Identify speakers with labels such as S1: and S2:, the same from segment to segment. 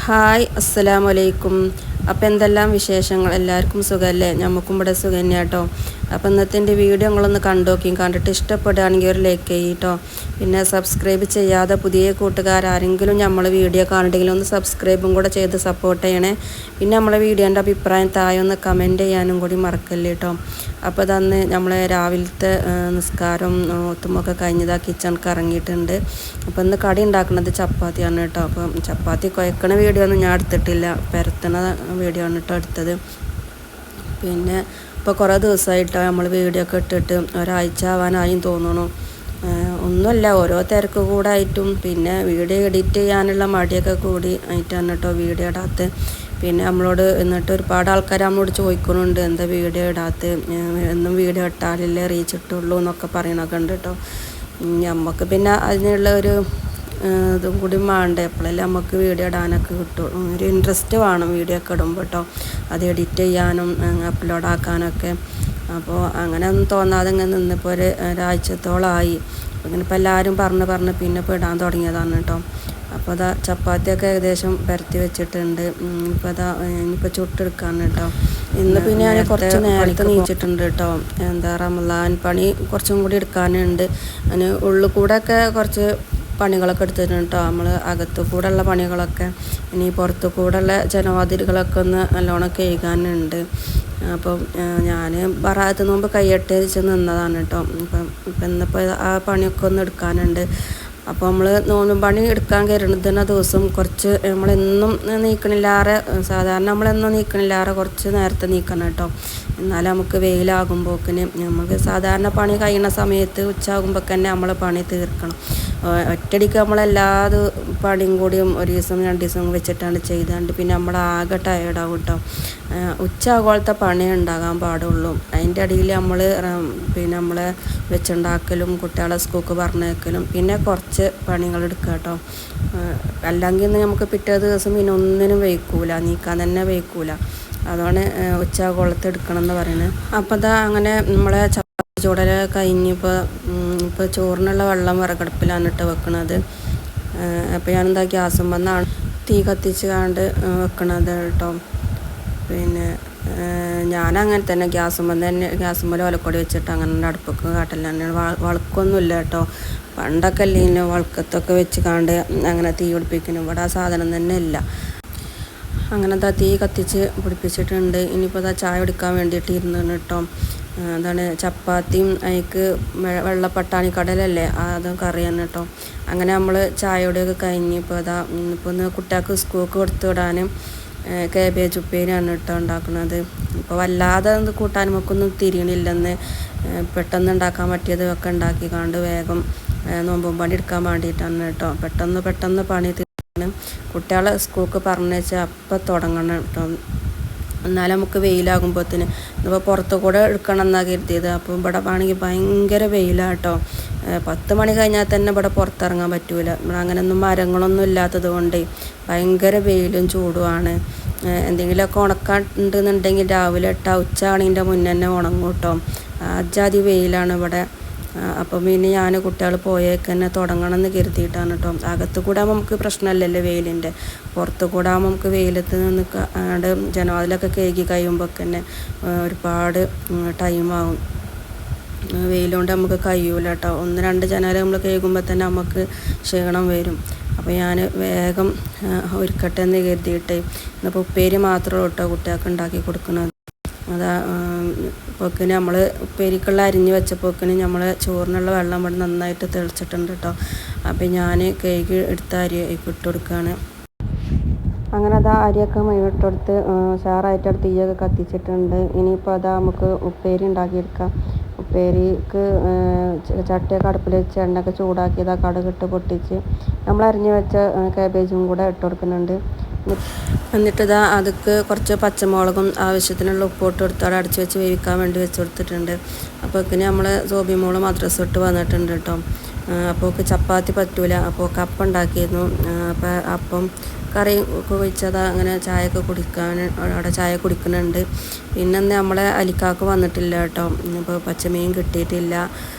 S1: Hi അസ്സലാമു അലൈക്കും. അപ്പോൾ എന്തെല്ലാം വിശേഷങ്ങൾ? എല്ലാവർക്കും സുഖമല്ലേ? നമുക്കും ഇവിടെ സുഖം തന്നെ കേട്ടോ. അപ്പോൾ ഇന്നത്തെ എൻ്റെ വീഡിയോ നിങ്ങളൊന്ന് കണ്ടിട്ട് ഇഷ്ടപ്പെടുകയാണെങ്കിൽ ഒരു ലൈക്ക് ചെയ്യട്ടോ. പിന്നെ സബ്സ്ക്രൈബ് ചെയ്യാതെ പുതിയ കൂട്ടുകാരെങ്കിലും നമ്മൾ വീഡിയോ കാണുന്നുണ്ടെങ്കിൽ ഒന്ന് സബ്സ്ക്രൈബും കൂടെ ചെയ്ത് സപ്പോർട്ട് ചെയ്യണേ. പിന്നെ നമ്മളെ വീഡിയോൻ്റെ അഭിപ്രായം താഴെ ഒന്ന് കമൻറ്റ് ചെയ്യാനും കൂടി മറക്കല്ലേ കേട്ടോ. അപ്പോൾ അതന്ന് നമ്മളെ രാവിലത്തെ നിസ്കാരം ഒത്തുമൊക്കെ കഴിഞ്ഞതാ കിച്ചണിക്ക് ഇറങ്ങിയിട്ടുണ്ട്. അപ്പോൾ ഇന്ന് കടി ഉണ്ടാക്കുന്നത് ചപ്പാത്തിയാണ് കേട്ടോ. അപ്പം ചപ്പാത്തി കുഴക്കണ വീഡിയോ ഒന്നും ഞാൻ എടുത്തിട്ടില്ല, പരത്തണ വീഡിയോ ആണ് കേട്ടോ എടുത്തത്. പിന്നെ ഇപ്പോൾ കുറേ ദിവസമായിട്ട് നമ്മൾ വീഡിയോ ഒക്കെ ഇട്ടിട്ട് ഒരാഴ്ച ആവാനായും തോന്നണു. ഒന്നുമല്ല, ഓരോ തിരക്ക് കൂടെ ആയിട്ടും പിന്നെ വീഡിയോ എഡിറ്റ് ചെയ്യാനുള്ള മടിയൊക്കെ കൂടി ആയിട്ടാണ് കേട്ടോ വീഡിയോ ഇടാത്ത. പിന്നെ നമ്മളോട് എന്നിട്ട് ഒരുപാട് ആൾക്കാർ നമ്മളോട് ചോദിക്കുന്നുണ്ട് എന്താ വീഡിയോ ഇടാത്ത, എന്നും വീഡിയോ ഇട്ടാലല്ലേ റീച്ച് ഇട്ടുള്ളൂ എന്നൊക്കെ പറയണൊക്കെ ഉണ്ട് കേട്ടോ. നമുക്ക് പിന്നെ അതിനുള്ള ഒരു ഇതും കൂടി വേണ്ടേ, എപ്പോഴല്ലേ നമുക്ക് വീഡിയോ ഇടാനൊക്കെ കിട്ടും. ഒരു ഇൻട്രസ്റ്റ് വേണം വീഡിയോ ഒക്കെ ഇടുമ്പോൾ കേട്ടോ, അത് എഡിറ്റ് ചെയ്യാനും അപ്ലോഡ് ആക്കാനൊക്കെ. അപ്പോൾ അങ്ങനെ ഒന്നും തോന്നാതെ ഇങ്ങനെ നിന്നിപ്പോൾ ഒരാഴ്ചത്തോളമായി. ഇങ്ങനെ ഇപ്പോൾ എല്ലാവരും പറഞ്ഞ് പിന്നെ ഇപ്പോൾ ഇടാൻ തുടങ്ങിയതാണ് കേട്ടോ. അപ്പോൾ അതാ ചപ്പാത്തിയൊക്കെ ഏകദേശം പരത്തി വെച്ചിട്ടുണ്ട്. ഇപ്പോൾ അതാ ഇനിയിപ്പോൾ ചുട്ടെടുക്കാണ് കേട്ടോ. ഇന്ന് പിന്നെ ഞാൻ കുറച്ച് നേരത്തെ നീച്ചിട്ടുണ്ട് കേട്ടോ. എന്താ റമളാൻ പണി കുറച്ചും കൂടി എടുക്കാനുണ്ട്. അതിന് ഉള്ളിൽ കൂടെ ഒക്കെ കുറച്ച് പണികളൊക്കെ എടുത്തിട്ടുണ്ട് കേട്ടോ. നമ്മൾ അകത്തു കൂടെ ഉള്ള പണികളൊക്കെ, ഇനി പുറത്തു കൂടെ ഉള്ള ജനവാതിലുകളൊക്കെ ഒന്ന് നല്ലോണം കഴുകാനുണ്ട്. അപ്പം ഞാൻ ബറാത്ത് നോമ്പ് കയ്യട്ടെ വെച്ച് നിന്നതാണ് കേട്ടോ. ഇപ്പം ഇന്നിപ്പോൾ ആ പണിയൊക്കെ ഒന്ന് എടുക്കാനുണ്ട്. അപ്പോൾ നമ്മൾ നോമ്പ് പണി എടുക്കാൻ കയറുന്ന ദിവസം കുറച്ച് നമ്മളെന്നും നീക്കണില്ലാറെ, സാധാരണ നമ്മളെന്നും നീക്കണില്ലാറെ കുറച്ച് നേരത്തെ നീക്കണം കേട്ടോ. എന്നാലും നമുക്ക് വെയിലാകുമ്പോക്കിന് നമുക്ക് സാധാരണ പണി കഴിയുന്ന സമയത്ത് ഉച്ചയാകുമ്പോൾ തന്നെ നമ്മൾ പണി തീർക്കണം. ഒറ്റയടിക്ക് നമ്മളെല്ലാത് പണിയും കൂടിയും ഒരു ദിവസം 2 ദിവസം വെച്ചിട്ടാണ് ചെയ്താണ്ട് പിന്നെ നമ്മളാകെ ടയേർഡാവും കേട്ടോ. ഉച്ചയാകുമ്പോഴത്തെ പണി ഉണ്ടാകാൻ പാടുള്ളൂ. അതിൻ്റെ ഇടയിൽ നമ്മൾ പിന്നെ നമ്മളെ വെച്ചുണ്ടാക്കലും കുട്ടികളെ സ്കൂൾക്ക് പറഞ്ഞേക്കലും പിന്നെ കുറച്ച് പണികൾ എടുക്കുക കേട്ടോ. അല്ലെങ്കിൽ നമുക്ക് പിറ്റേ ദിവസം പിന്നെ ഒന്നിനും വയ്ക്കൂല, നീക്കാൻ തന്നെ വയ്ക്കൂല. അതാണ് ഉച്ചയാകുമ്പോഴത്തെ എടുക്കണം എന്ന് പറയുന്നത്. അപ്പോൾ അതാ അങ്ങനെ നമ്മളെ ചൂടൽ കഴിഞ്ഞിപ്പോൾ ചോറിനുള്ള വെള്ളം വിറകടുപ്പിലാണ് ഇട്ട് വെക്കണത്. അപ്പോൾ ഞാനെന്താ ഗ്യാസും വന്നാണ് തീ കത്തിച്ച് കണ്ട് വെക്കണത് കേട്ടോ. പിന്നെ ഞാനങ്ങനെ തന്നെ ഗ്യാസുമ്മൽ ഒലക്കൊടി വെച്ചിട്ട് അങ്ങനെ അടുപ്പൊക്കെ കാട്ടില്ല. വളക്കൊന്നുമില്ല കേട്ടോ. പണ്ടൊക്കെ അല്ലേ വളക്കത്തൊക്കെ വെച്ച് കാണ്ട് അങ്ങനെ തീ പിടിപ്പിക്കുന്നു. ഇവിടെ ആ സാധനം തന്നെ ഇല്ല. അങ്ങനെ തീ കത്തിച്ച് പിടിപ്പിച്ചിട്ടുണ്ട്. ഇനിയിപ്പോൾ ചായ കുടിക്കാൻ വേണ്ടിയിട്ട് ഇരുന്നാണ് കേട്ടോ. അതാണ് ചപ്പാത്തിയും അതിക്ക് വെള്ളപ്പട്ടാണി കടലല്ലേ അതും കറിയാണ് കേട്ടോ. അങ്ങനെ നമ്മൾ ചായയോടെയൊക്കെ കഴിഞ്ഞ് ഇപ്പോൾ ഒന്ന് കുട്ടികൾക്ക് സ്കൂൾക്ക് കൊടുത്തു വിടാനും കാബേജ് ഉപ്പേരിയാണ് കേട്ടോ ഉണ്ടാക്കുന്നത്. ഇപ്പോൾ വല്ലാതെ കൂട്ടാൻ നമുക്കൊന്നും തിരിയണില്ലെന്ന് പെട്ടെന്ന് ഉണ്ടാക്കാൻ പറ്റിയത് ഒക്കെ ഉണ്ടാക്കി കണ്ട് വേഗം നോമ്പും പണി എടുക്കാൻ വേണ്ടിയിട്ടാണ് കേട്ടോ. പെട്ടെന്ന് പണി തീർന്ന് കുട്ടികളെ സ്കൂൾക്ക് പറഞ്ഞേച്ചാൽ അപ്പം തുടങ്ങണം കേട്ടോ. എന്നാലും നമുക്ക് വെയിലാകുമ്പോഴത്തേന് ഇപ്പോൾ പുറത്തു കൂടെ എടുക്കണം എന്നാണ് കരുതിയത്. അപ്പോൾ ഇവിടെ ആണെങ്കിൽ ഭയങ്കര വെയിലാണ് കേട്ടോ. 10 മണി കഴിഞ്ഞാൽ തന്നെ ഇവിടെ പുറത്തിറങ്ങാൻ പറ്റൂല. ഇവിടെ അങ്ങനെയൊന്നും മരങ്ങളൊന്നും ഇല്ലാത്തത് കൊണ്ട് ഭയങ്കര വെയിലും ചൂടുമാണ്. എന്തെങ്കിലുമൊക്കെ ഉണക്കാൻ ഉണ്ടെന്നുണ്ടെങ്കിൽ രാവിലെ ഇട്ടാൽ ഉച്ചയാണതിൻ്റെ മുന്നേ തന്നെ ഉണങ്ങും കേട്ടോ. അജാതി വെയിലാണ് ഇവിടെ. അപ്പം പിന്നെ ഞാൻ കുട്ടികൾ പോയേക്ക് തന്നെ തുടങ്ങണമെന്ന് കരുതിയിട്ടാണ് കേട്ടോ. അകത്ത് കൂടെ നമുക്ക് പ്രശ്നമല്ലല്ലോ വെയിലിൻ്റെ. പുറത്ത് കൂടെ നമുക്ക് വെയിലത്ത് നിന്ന് ജനവാതിലൊക്കെ കഴുകി കഴിയുമ്പോൾ തന്നെ ഒരുപാട് ടൈമാവും. വെയിലുകൊണ്ട് നമുക്ക് കഴിയൂല കേട്ടോ. 1-2 ജനൽ നമ്മൾ കഴുകുമ്പോൾ തന്നെ നമുക്ക് ക്ഷീണം വരും. അപ്പോൾ ഞാൻ വേഗം ഒരുക്കട്ടെ എന്ന് കരുതിയിട്ട് ഇന്നിപ്പോൾ ഉപ്പേരി മാത്രമേ കേട്ടോ കുട്ടികൾക്ക് ഉണ്ടാക്കി കൊടുക്കുന്നത്. അതാ പോക്കിന് നമ്മൾ ഉപ്പേരിക്കുള്ള അരിഞ്ഞ് വെച്ചപ്പോക്കിന് നമ്മൾ ചോറിനുള്ള വെള്ളം ഇവിടെ നന്നായിട്ട് തെളിച്ചിട്ടുണ്ട് കേട്ടോ. അപ്പം ഞാൻ കഴുകി എടുത്ത അരി ഇട്ട് കൊടുക്കുകയാണ്. അങ്ങനെ അതാ അരിയൊക്കെ ഇട്ടെടുത്ത് ഷാറായിട്ട് തീയൊക്കെ കത്തിച്ചിട്ടുണ്ട്. ഇനിയിപ്പോൾ അതാ നമുക്ക് ഉപ്പേരി ഉണ്ടാക്കിയെടുക്കാം. ഉപ്പേരിക്ക് ചട്ടിയൊക്കെ അടുപ്പിൽ വെച്ച് എണ്ണയൊക്കെ ചൂടാക്കിയതാ കടുകിട്ട് പൊട്ടിച്ച് നമ്മൾ അരിഞ്ഞ് വെച്ച കാബേജും കൂടെ ഇട്ട് കൊടുക്കുന്നുണ്ട്. എന്നിട്ട് അതിക്ക് കുറച്ച് പച്ചമുളകും ആവശ്യത്തിനുള്ള ഉപ്പിട്ട് കൊടുത്ത് അവിടെ അടച്ച് വെച്ച് വേവിക്കാൻ വേണ്ടി വെച്ച് കൊടുത്തിട്ടുണ്ട്. അപ്പോൾ പിന്നെ നമ്മൾ സോബിമോള് മദ്രസ ഇട്ട് വന്നിട്ടുണ്ട് കേട്ടോ. അപ്പോൾ ചപ്പാത്തി പറ്റൂല, അപ്പോൾ അപ്പം ഉണ്ടാക്കിയിരുന്നു. അപ്പോൾ അപ്പം കറി ഒക്കെ വെച്ചത് അങ്ങനെ ചായയൊക്കെ കുടിക്കാൻ അവിടെ ചായ കുടിക്കുന്നുണ്ട്. പിന്നെ നമ്മളെ അലിക്കാക്ക് വന്നിട്ടില്ല കേട്ടോ. ഇപ്പോൾ പച്ചമീൻ കിട്ടിയിട്ടില്ല.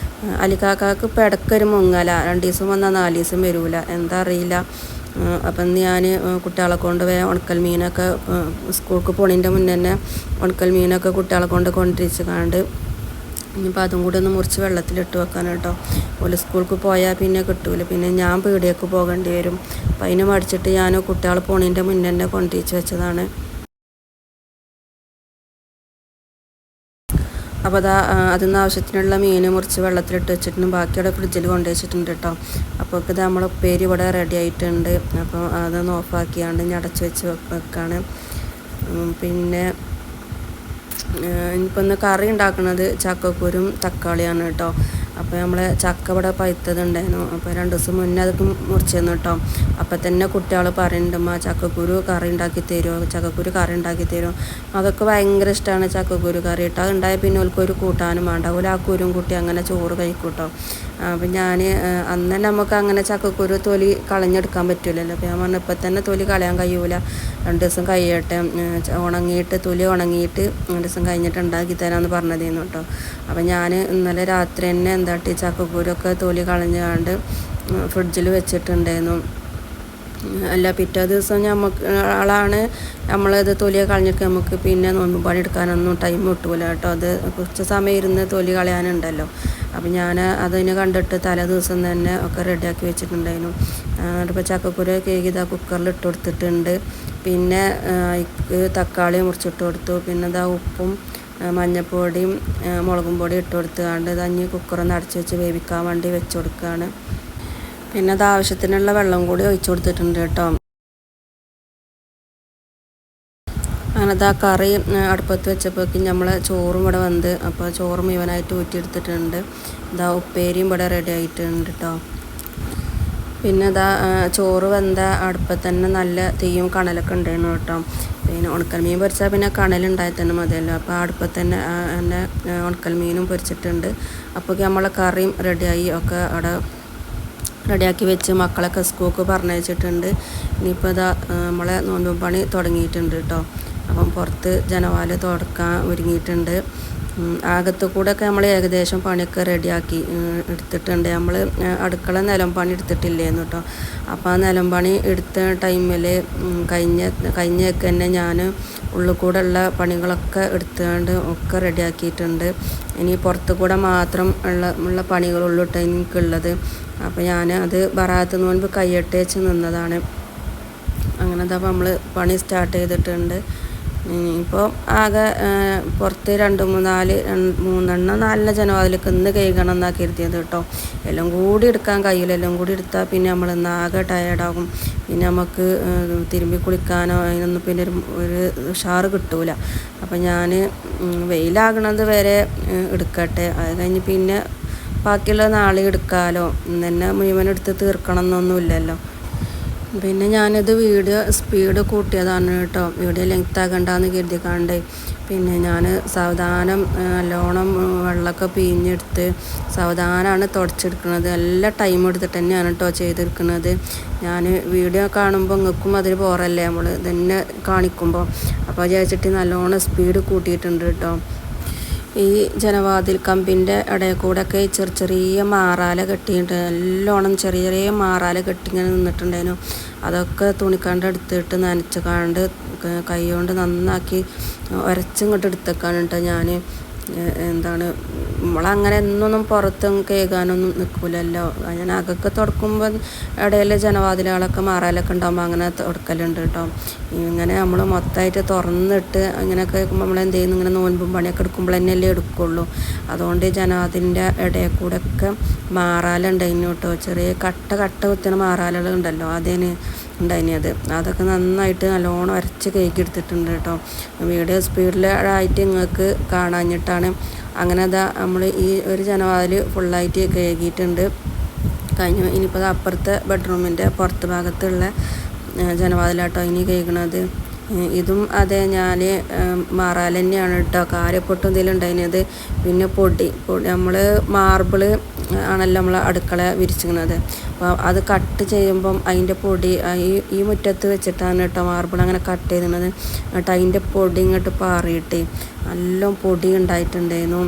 S1: അലിക്കാക്കാക്ക് ഇപ്പോൾ ഇടയ്ക്കൊരു മുങ്ങല, 2 ദിവസം വന്നാൽ 4 ദിവസം വരില്ല, എന്താ അറിയില്ല. അപ്പം ഞാൻ കുട്ടികളെ കൊണ്ട് വേഗം ഉണക്കൽ മീനൊക്കെ സ്കൂൾക്ക് പോണതിൻ്റെ മുന്നേ തന്നെ ഉണക്കൽ മീനൊക്കെ കുട്ടികളെ കൊണ്ട് കൊണ്ടിരിച്ച് കാണ്ട് ഇനിയിപ്പോൾ അതും കൂടി ഒന്ന് മുറിച്ച് വെള്ളത്തിലിട്ട് വെക്കാൻ കേട്ടോ. ഓല് സ്കൂൾക്ക് പോയാൽ പിന്നെ കിട്ടൂല, പിന്നെ ഞാൻ പീടിയേക്ക് പോകേണ്ടി വരും. അപ്പം അതിന് മടിച്ചിട്ട് ഞാൻ കുട്ടികൾ പോണതിൻ്റെ മുന്നേ തന്നെ കൊണ്ടിരിച്ച് വെച്ചതാണ്. അപ്പോൾ അതിന് ആവശ്യത്തിനുള്ള മീൻ മുറിച്ച് വെള്ളത്തിലിട്ട് വെച്ചിട്ടുണ്ട്, ബാക്കിയുടെ ഫ്രിഡ്ജിൽ കൊണ്ടു വെച്ചിട്ടുണ്ട് കേട്ടോ. അപ്പോൾ ഇത് നമ്മൾ ഉപ്പേരി ഇവിടെ റെഡി ആയിട്ടുണ്ട്. അപ്പോൾ അതൊന്ന് ഓഫാക്കിയാണ്ട് ഞാൻ അടച്ച് വെച്ച് വെക്കാണ്. പിന്നെ ഇനിയിപ്പോൾ ഇന്ന് കറി ഉണ്ടാക്കുന്നത് ചക്കക്കുരും തക്കാളിയാണ് കേട്ടോ. അപ്പോൾ നമ്മൾ ചക്ക ഇവിടെ പഴുത്തതുണ്ടായിരുന്നു. അപ്പോൾ 2 ദിവസം മുന്നേ അതൊക്കെ മുറിച്ച് തന്നു കേട്ടോ. അപ്പോൾ തന്നെ കുട്ടികൾ പറയുന്നുണ്ട്, ചക്കക്കുരു കറി ഉണ്ടാക്കി തരുമോ, ചക്കക്കുരു കറി ഉണ്ടാക്കി തരുമോ. അതൊക്കെ ഭയങ്കര ഇഷ്ടമാണ് ചക്കക്കുരു കറി കേട്ടോ. അതുണ്ടായ പിന്നെ ഓൽക്കൊരു കൂട്ടാനും വേണ്ട, ഓല ആ കുരും കൂട്ടി അങ്ങനെ ചോറ് കഴിക്കും കേട്ടോ. അപ്പം ഞാൻ അന്ന് തന്നെ നമുക്ക് അങ്ങനെ ചക്കക്കുരു തൊലി കളഞ്ഞെടുക്കാൻ പറ്റില്ലല്ലോ. അപ്പോൾ ഞാൻ പറഞ്ഞു ഇപ്പം തന്നെ തൊലി കളയാൻ കഴിയൂല, 2 ദിവസം കഴിയട്ടെ, ഉണങ്ങിയിട്ട് തൊലി ഉണങ്ങിയിട്ട് 2 ദിവസം കഴിഞ്ഞിട്ട് ഉണ്ടാക്കി തരാമെന്ന് പറഞ്ഞതായിരുന്നു കേട്ടോ. അപ്പം ഞാൻ ഇന്നലെ രാത്രി തന്നെ എന്താട്ടി ചക്കക്കുരൊക്കെ തൊലി കളഞ്ഞാണ്ട് ഫ്രിഡ്ജിൽ വെച്ചിട്ടുണ്ടായിരുന്നു. അല്ല പിറ്റേ ദിവസം ആളാണ് നമ്മളത് തൊലിയൊക്കെ കളഞ്ഞിട്ട് നമുക്ക് പിന്നെ നോമ്പ് പണി എടുക്കാനൊന്നും ടൈം കിട്ടൂല കേട്ടോ. അത് കുറച്ച് സമയം ഇരുന്ന് തൊലി കളയാനുണ്ടല്ലോ. അപ്പം ഞാൻ അതിനെ കണ്ടിട്ട് തലേ ദിവസം തന്നെ ഒക്കെ റെഡിയാക്കി വെച്ചിട്ടുണ്ടായിരുന്നു. ഇപ്പോൾ ചക്കക്കുരു കേക്ക് ഇതാ കുക്കറിൽ ഇട്ട് കൊടുത്തിട്ടുണ്ട്. പിന്നെ തക്കാളി മുറിച്ചിട്ട് കൊടുത്തു. പിന്നെ ഇതാ ഉപ്പും മഞ്ഞൾപ്പൊടിയും മുളകും പൊടിയും ഇട്ട് കൊടുത്തുകൊണ്ട് ഇതഞ്ഞ് കുക്കറൊന്ന് അടച്ച് വെച്ച് വേവിക്കാൻ വേണ്ടി വെച്ച് കൊടുക്കുകയാണ്. പിന്നെ അത് ആവശ്യത്തിനുള്ള വെള്ളം കൂടി ഒഴിച്ചു കൊടുത്തിട്ടുണ്ട് കേട്ടോ. അങ്ങനത്തെ ആ കറി അടുപ്പത്ത് വെച്ചപ്പോഴേക്കും നമ്മൾ ചോറും ഇവിടെ വന്ന്, അപ്പോൾ ചോറ് മുഴുവനായിട്ട് ഊറ്റിയെടുത്തിട്ടുണ്ട്. ഇതാ ഉപ്പേരിയും ഇവിടെ റെഡി ആയിട്ടുണ്ട് കേട്ടോ. പിന്നെ ഇതാ ചോറ് വെന്ത അടുപ്പത്ത് തന്നെ നല്ല തീയും കണലൊക്കെ ഉണ്ടായിരുന്നു കേട്ടോ. പിന്നെ ഉണക്കൽ മീൻ പൊരിച്ചാൽ പിന്നെ കണലുണ്ടായി തന്നെ മതിയല്ലോ. അപ്പോൾ അടുപ്പത്ത് തന്നെ തന്നെ ഉണക്കൽ മീനും പൊരിച്ചിട്ടുണ്ട്. അപ്പോൾ നമ്മളെ കറിയും റെഡിയായി ഒക്കെ അവിടെ റെഡിയാക്കി വെച്ച് മക്കളൊക്കെ സ്കൂൾക്ക് പറഞ്ഞയച്ചിട്ടുണ്ട്. ഇനിയിപ്പോൾ ഇതാ നമ്മളെ നോമ്പ് പണി തുടങ്ങിയിട്ടുണ്ട് കേട്ടോ. അപ്പം പുറത്ത് ജനവാല് തുടക്കാൻ ഒരുങ്ങിയിട്ടുണ്ട്. അകത്ത് കൂടെയൊക്കെ നമ്മൾ ഏകദേശം പണിയൊക്കെ റെഡിയാക്കി എടുത്തിട്ടുണ്ട്. നമ്മൾ അടുക്കള നിലം പണി എടുത്തിട്ടില്ലേന്ന് കേട്ടോ. അപ്പോൾ ആ നിലം പണി എടുത്ത ടൈമിൽ കഴിഞ്ഞൊക്കെ തന്നെ ഞാൻ ഉള്ളിൽ കൂടെ ഉള്ള പണികളൊക്കെ എടുത്തുകൊണ്ട് ഒക്കെ റെഡിയാക്കിയിട്ടുണ്ട്. ഇനി പുറത്ത് കൂടെ മാത്രം ഉള്ള പണികളുള്ളൂ കേട്ടോ എനിക്കുള്ളത്. അപ്പോൾ ഞാൻ അത് ബറാത്ത് നോൻപ് കയ്യട്ട് വെച്ച് നിന്നതാണ്. അങ്ങനെ അപ്പോൾ നമ്മൾ പണി സ്റ്റാർട്ട് ചെയ്തിട്ടുണ്ട്. ഇപ്പോൾ ആകെ പുറത്ത് 3-4 ജനവാതിലേക്ക് ഇന്ന് കഴുകണം എന്നാണ് കരുതിയത് കേട്ടോ. എല്ലാം കൂടി എടുക്കാൻ കഴിയില്ല. എല്ലാം കൂടി എടുത്താൽ പിന്നെ നമ്മൾ ഇന്ന് ആകെ ടയേർഡാകും. പിന്നെ നമുക്ക് തിരുമ്പി കുളിക്കാനോ അതിനൊന്നും പിന്നെ ഒരു ഉഷാറ് കിട്ടൂല. അപ്പം ഞാൻ വെയിലാകണത് വരെ എടുക്കട്ടെ, അത് കഴിഞ്ഞ് പിന്നെ ബാക്കിയുള്ള നാളെ എടുക്കാമല്ലോ. ഇന്ന് തന്നെ മുഴുവൻ എടുത്ത് തീർക്കണം എന്നൊന്നുമില്ലല്ലോ. പിന്നെ ഞാനിത് വീഡിയോ സ്പീഡ് കൂട്ടിയതാണ് കേട്ടോ, വീഡിയോ ലെങ്ത് ആകണ്ടെന്ന് കരുതിക്കാണ്ട്. പിന്നെ ഞാൻ സാവധാനം നല്ലോണം വെള്ളമൊക്കെ പിഴിഞ്ഞെടുത്ത് സാവധാനമാണ് തുടച്ചെടുക്കുന്നത്. നല്ല ടൈം എടുത്തിട്ട് തന്നെയാണ് കേട്ടോ ചെയ്തെടുക്കുന്നത്. ഞാൻ വീഡിയോ കാണുമ്പോൾ നിങ്ങൾക്കും അതിൽ പോറല്ലേ നമ്മൾ ഇതന്നെ കാണിക്കുമ്പോൾ. അപ്പോൾ വിചാരിച്ചിട്ട് നല്ലോണം സ്പീഡ് കൂട്ടിയിട്ടുണ്ട് കേട്ടോ. ഈ ജനവാതിൽ കമ്പിൻ്റെ ഇടയിൽ കൂടെയൊക്കെ ചെറിയ മാറാല കെട്ടിയിട്ട് നല്ലോണം ചെറിയ മാറാല കെട്ടിങ്ങനെ നിന്നിട്ടുണ്ടായിരുന്നു. അതൊക്കെ തുണിക്കണ്ട് എടുത്തിട്ട് നനച്ച് കാണ്ട് കൈ കൊണ്ട് നന്നാക്കി ഉരച്ചിങ്ങോട്ട് എടുത്തേക്കാണ് കേട്ടോ. ഞാൻ നമ്മളങ്ങനെ എന്നൊന്നും പുറത്തും കേൾക്കാനൊന്നും നിൽക്കില്ലല്ലോ. ഞാൻ അകൊക്കെ തുടക്കുമ്പോൾ ഇടയിൽ ജനവാതിലുകളൊക്കെ മാറാലൊക്കെ ഉണ്ടാകുമ്പോൾ അങ്ങനെ തുടക്കലുണ്ട് കേട്ടോ. ഇങ്ങനെ നമ്മൾ മൊത്തമായിട്ട് തുറന്നിട്ട് അങ്ങനെയൊക്കെ നമ്മൾ എന്ത് ചെയ്യുന്നു, ഇങ്ങനെ നോൻപും പണിയൊക്കെ എടുക്കുമ്പോൾ തന്നെയല്ലേ എടുക്കുള്ളൂ. അതുകൊണ്ട് ജനവാതിലിൻ്റെ ഇടയിൽ കൂടെ ഒക്കെ മാറാലുണ്ടായിരുന്നു കേട്ടോ. ചെറിയ കട്ട കുത്തുന്ന മാറാലുകൾ ഉണ്ടല്ലോ, അതേന് ഉണ്ടായിനത്. അതൊക്കെ നന്നായിട്ട് നല്ലോണം ഉരച്ച് കേക്ക് എടുത്തിട്ടുണ്ട് കേട്ടോ. വീഡിയോ സ്പീഡിലായിട്ട് നിങ്ങൾക്ക് കാണാഞ്ഞിട്ടാണ്. അങ്ങനെ അതാ നമ്മൾ ഈ ഒരു ജനവാതിൽ ഫുള്ളായിട്ട് കേകിയിട്ടുണ്ട് കഴിഞ്ഞു. ഇനിയിപ്പോൾ അത് അപ്പുറത്തെ ബെഡ്റൂമിൻ്റെ പുറത്ത് ഭാഗത്തുള്ള ജനവാതിലാട്ടോ ഇനി കേൾക്കണത്. ഇതും അതെ ഞാൻ മാറാൽ തന്നെയാണ് കേട്ടോ. കാര്യപ്പൊട്ടും ഇതിലുണ്ടായിരുന്നത്. പിന്നെ പൊടി നമ്മൾ മാർബിള് ആണല്ലോ നമ്മൾ അടുക്കള വിരിച്ചിരിക്കുന്നത്. അപ്പോൾ അത് കട്ട് ചെയ്യുമ്പം അതിൻ്റെ പൊടി ഈ മുറ്റത്ത് വെച്ചിട്ടാണ് കേട്ടോ മാർബിൾ അങ്ങനെ കട്ട് ചെയ്തിരുന്നത്. എന്നിട്ട് അതിൻ്റെ പൊടി ഇങ്ങോട്ട് പാറിയിട്ട് നല്ല പൊടി ഉണ്ടായിട്ടുണ്ടായിരുന്നു.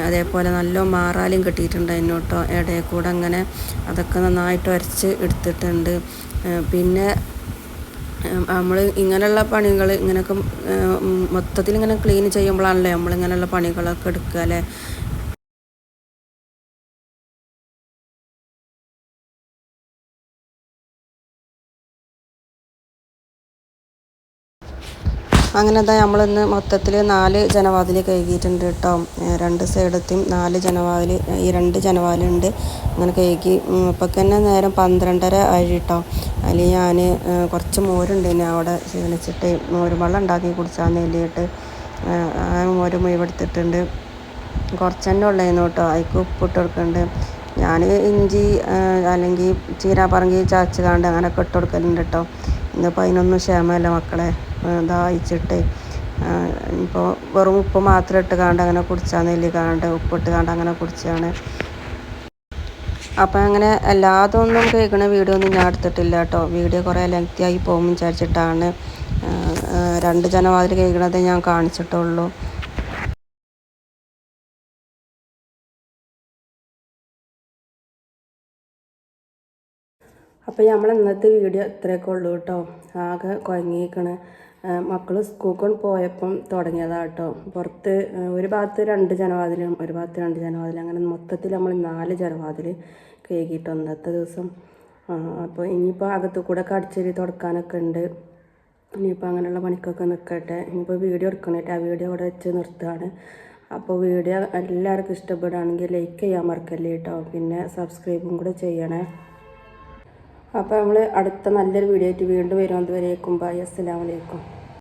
S1: അതേപോലെ നല്ല മാറാലും കിട്ടിയിട്ടുണ്ടായിരുന്നു കേട്ടോ. ഇടയിൽ കൂടെ അങ്ങനെ അതൊക്കെ നന്നായിട്ട് ഉരച്ച് എടുത്തിട്ടുണ്ട്. പിന്നെ നമ്മൾ ഇങ്ങനെയുള്ള പണികൾ ഇങ്ങനെയൊക്കെ മൊത്തത്തിൽ ഇങ്ങനെ ക്ലീൻ ചെയ്യുമ്പോഴാണല്ലേ നമ്മളിങ്ങനെയുള്ള പണികളൊക്കെ എടുക്കുക അല്ലേ. അങ്ങനെ എന്താ നമ്മളിന്ന് മൊത്തത്തിൽ 4 ജനവാതിൽ കഴുകിയിട്ടുണ്ട് കേട്ടോ. 2 സൈഡത്തെയും 4 ജനവാതിൽ, ഈ 2 ജനവാതിലുണ്ട് അങ്ങനെ കഴുകി. ഇപ്പം തന്നെ നേരം 12:30 ആയി കേട്ടോ. അതിൽ ഞാൻ കുറച്ച് മോരുണ്ട് ഇനി അവിടെ ക്ഷീണിച്ചിട്ട് മോര് വെള്ളം ഉണ്ടാക്കി കുടിച്ചാൽ വേണ്ടിയിട്ട് മോര് മുഴുവെടുത്തിട്ടുണ്ട്. കുറച്ച് തന്നെ ഉള്ളായിരുന്നു കേട്ടോ. അതിക്ക് ഉപ്പിട്ട് കൊടുക്കുന്നുണ്ട്. ഞാൻ ഇഞ്ചി അല്ലെങ്കിൽ ചീരാപ്പറങ്കി ചതച്ച് കാണ്ട് അങ്ങനെയൊക്കെ ഇട്ട് കൊടുക്കലുണ്ട് കേട്ടോ. ഇന്നിപ്പോൾ അതിനൊന്നും ക്ഷമല്ല മക്കളെ, ദാഹിച്ചിട്ട്. ഇപ്പോൾ വെറും ഉപ്പ് മാത്രം ഇട്ട് കാണ്ട് അങ്ങനെ കുടിച്ചാൽ നെല്ലി കാണ്ട് ഉപ്പിട്ട് കാണ്ട് അങ്ങനെ കുടിച്ചാണ്. അപ്പം അങ്ങനെ എല്ലാതൊന്നും കേൾക്കണ വീഡിയോ ഒന്നും ഞാൻ എടുത്തിട്ടില്ല കേട്ടോ. വീഡിയോ കുറേ ലെങ്തി ആയി പോകും വിചാരിച്ചിട്ടാണ് 2 ജനവാതിൽ കേൾക്കണത് ഞാൻ കാണിച്ചിട്ടുള്ളൂ. അപ്പോൾ നമ്മൾ ഇന്നത്തെ വീഡിയോ ഇത്രയൊക്കെ ഉള്ളൂ കേട്ടോ. ആകെ കുഴങ്ങിയിരിക്കണ്. മക്കൾ സ്കൂളിൽ പോയപ്പം തുടങ്ങിയതാണ് കേട്ടോ. പുറത്ത് ഒരു ഭാഗത്ത് 2 ജനവാതിലും ഒരു ഭാഗത്ത് 2 ജനവാതിലും, അങ്ങനെ മൊത്തത്തിൽ നമ്മൾ 4 ജനവാതിൽ കഴുകിയിട്ട് ഇന്നത്തെ ദിവസം. അപ്പോൾ ഇനിയിപ്പോൾ അകത്ത് കൂടെ അടിച്ചേരി തുടക്കാനൊക്കെ ഉണ്ട്. ഇനിയിപ്പോൾ അങ്ങനെയുള്ള പണിക്കൊക്കെ നിൽക്കട്ടെ. ഇനിയിപ്പോൾ വീഡിയോ എടുക്കണേട്ട് ആ വീഡിയോ ഇവിടെ വെച്ച് നിർത്തുകയാണ്. അപ്പോൾ വീഡിയോ എല്ലാവർക്കും ഇഷ്ടപ്പെടുകയാണെങ്കിൽ ലൈക്ക് ചെയ്യാൻ മറക്കല്ലേ കേട്ടോ. പിന്നെ സബ്സ്ക്രൈബും കൂടെ ചെയ്യണേ. അപ്പോൾ നമ്മൾ അടുത്ത നല്ലൊരു വീഡിയോ ആയിട്ട് വീണ്ടും വരും. അതുവരേക്കും ബൈ, അസ്സലാമു അലൈക്കും.